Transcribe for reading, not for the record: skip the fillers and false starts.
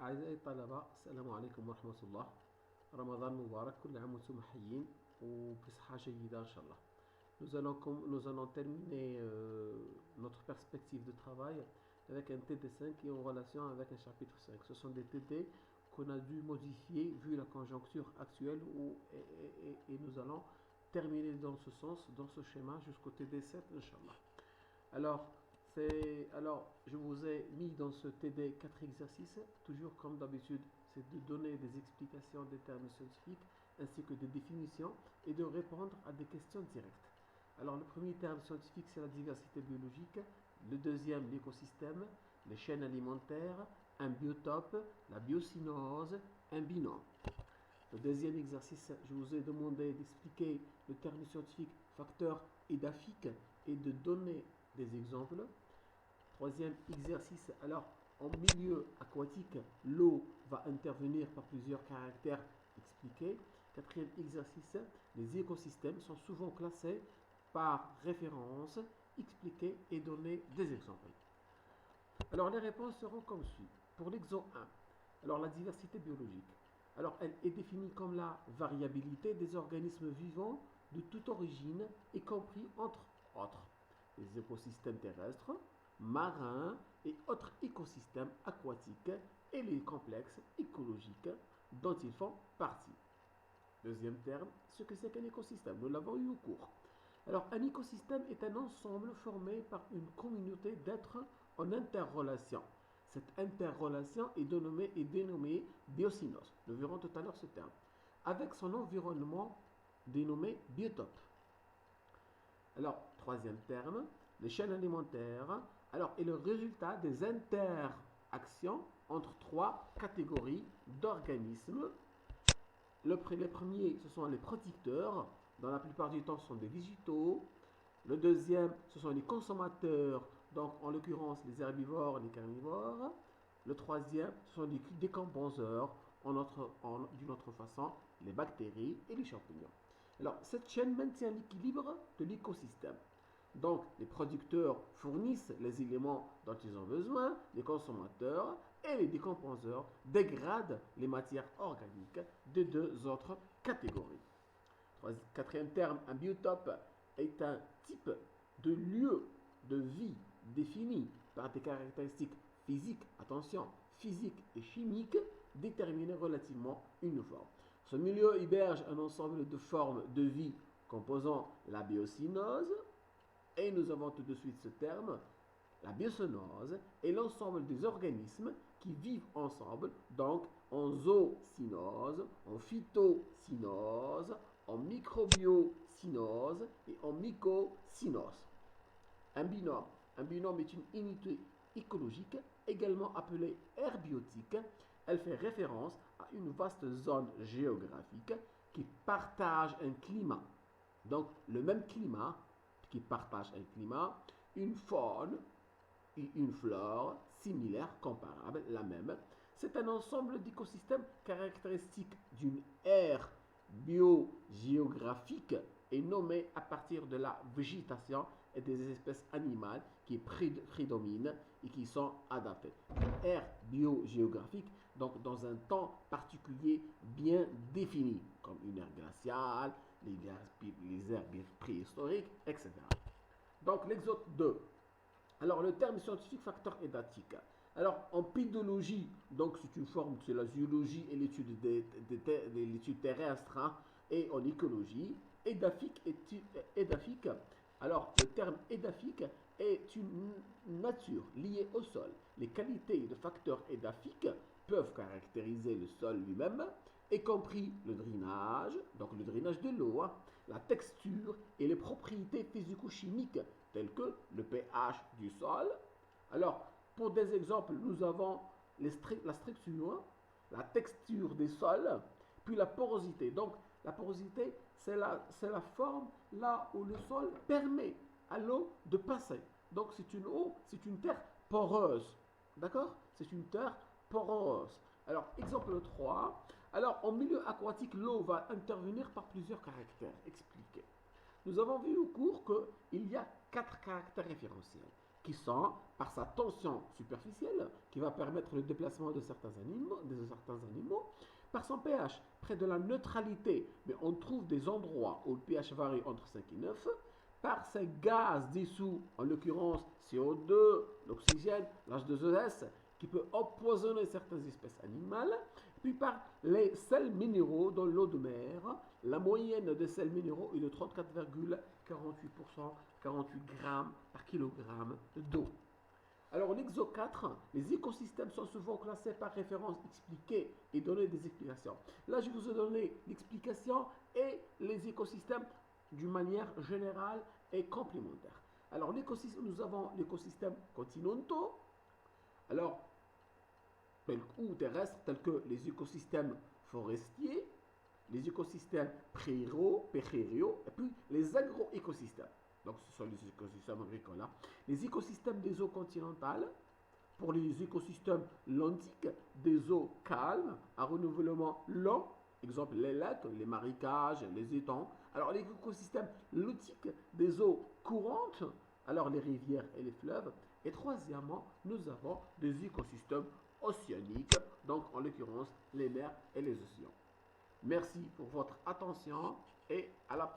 أعزائي الطلبة، السلام عليكم ورحمة الله. رمضان مبارك، كل عام وانتم حيين وبصحة جيدة إن شاء الله. Nous allons terminer notre perspective de travail avec un TD5 qui est en relation avec un chapitre 5. Ce sont des TD qu'on a dû modifier vu la conjoncture actuelle et nous allons terminer dans ce sens, dans ce schéma jusqu'au TD7 Inch'Allah. Alors, je vous ai mis dans ce TD 4 exercices, toujours comme d'habitude, c'est de donner des explications des termes scientifiques ainsi que des définitions et de répondre à des questions directes. Alors, le premier terme scientifique, c'est la diversité biologique. Le deuxième, l'écosystème, les chaînes alimentaires, un biotope, la biocynose, un binôme. Le deuxième exercice, je vous ai demandé d'expliquer le terme scientifique facteur édaphique et de donner des exemples. Troisième exercice, alors en milieu aquatique, l'eau va intervenir par plusieurs caractères expliqués. Quatrième exercice, les écosystèmes sont souvent classés par référence, expliquer et donner des exemples. Alors les réponses seront comme suit. Pour l'exemple 1, alors la diversité biologique. Alors elle est définie comme la variabilité des organismes vivants de toute origine, y compris entre autres les écosystèmes terrestres, marins et autres écosystèmes aquatiques et les complexes écologiques dont ils font partie. Deuxième terme, ce que c'est qu'un écosystème, nous l'avons eu au cours. Alors, un écosystème est un ensemble formé par une communauté d'êtres en interrelation. Cette interrelation est dénommée biocynose. Nous verrons tout à l'heure ce terme. Avec son environnement dénommé biotope. Alors, troisième terme, les chaînes alimentaires. Alors, est le résultat des interactions entre trois catégories d'organismes. Les premiers, ce sont les producteurs. Dans la plupart du temps, ce sont des végétaux. Le deuxième, ce sont les consommateurs. Donc, en l'occurrence, les herbivores, les carnivores. Le troisième, ce sont les décomposeurs. D'une autre façon, les bactéries et les champignons. Alors, cette chaîne maintient l'équilibre de l'écosystème. Donc, les producteurs fournissent les éléments dont ils ont besoin, les consommateurs et les décomposeurs dégradent les matières organiques de deux autres catégories. Quatrième terme, un biotope est un type de lieu de vie défini par des caractéristiques physiques, attention, physiques et chimiques déterminées relativement uniformes. Ce milieu héberge un ensemble de formes de vie composant la biocynose, et nous avons tout de suite ce terme, la biocynose est l'ensemble des organismes qui vivent ensemble, donc en zoocynose, en phytocynose, en microbiocynose et en mycocynose. Un binôme. Un binôme est une unité écologique, également appelée aire biotique. Elle fait référence à une vaste zone géographique qui partage un climat. Donc, le même climat, qui partage un climat, une faune et une flore similaires, comparables, la même. C'est un ensemble d'écosystèmes caractéristiques d'une aire biogéographique et nommée à partir de la végétation et des espèces animales qui prédominent et qui sont adaptées. Une aire biogéographique, donc dans un temps particulier bien défini, comme une ère glaciale, les aires préhistoriques, etc. Donc l'exode 2. Alors le terme scientifique facteur édatique. Alors en pédologie, donc c'est une forme, c'est la zoologie et l'étude de l'étude terrestre, hein, et en écologie, édaphique. Alors le terme édaphique est une nature liée au sol. Les qualités de facteurs édaphiques peuvent caractériser le sol lui-même, y compris le drainage, donc le drainage de l'eau, hein, la texture et les propriétés physico-chimiques telles que le pH du sol. Alors, pour des exemples, nous avons la structure, la texture des sols, puis la porosité. Donc, la porosité, c'est la forme là où le sol permet à l'eau de passer. Donc, c'est une terre poreuse. D'accord? C'est une terre poreuse. Alors, exemple 3. Alors, en milieu aquatique, l'eau va intervenir par plusieurs caractères expliqués. Nous avons vu au cours qu'il y a quatre caractères référentiels qui sont, par sa tension superficielle, qui va permettre le déplacement de certains animaux, par son pH, près de la neutralité, mais on trouve des endroits où le pH varie entre 5 et 9, par ces gaz dissous, en l'occurrence CO2, l'oxygène, l'H2S, qui peut empoisonner certaines espèces animales, puis par les sels minéraux dans l'eau de mer. La moyenne des sels minéraux est de 34,48%, 48 grammes par kilogramme d'eau. Alors, l'exo 4, les écosystèmes sont souvent classés par référence expliquée et donner des explications. Là, je vous ai donné l'explication et les écosystèmes d'une manière générale et complémentaire. Alors, nous avons l'écosystème continentaux, alors, ou terrestres, tels que les écosystèmes forestiers, les écosystèmes prairies, et puis les agroécosystèmes. Donc, ce sont les écosystèmes agricoles. Les écosystèmes des eaux continentales, pour les écosystèmes lentiques, des eaux calmes, à renouvellement lent, exemple les lacs, les marécages, les étangs. Alors, les écosystèmes lotiques, des eaux courantes, alors les rivières et les fleuves. Et troisièmement, nous avons des écosystèmes océaniques, donc en l'occurrence les mers et les océans. Merci pour votre attention et à la prochaine.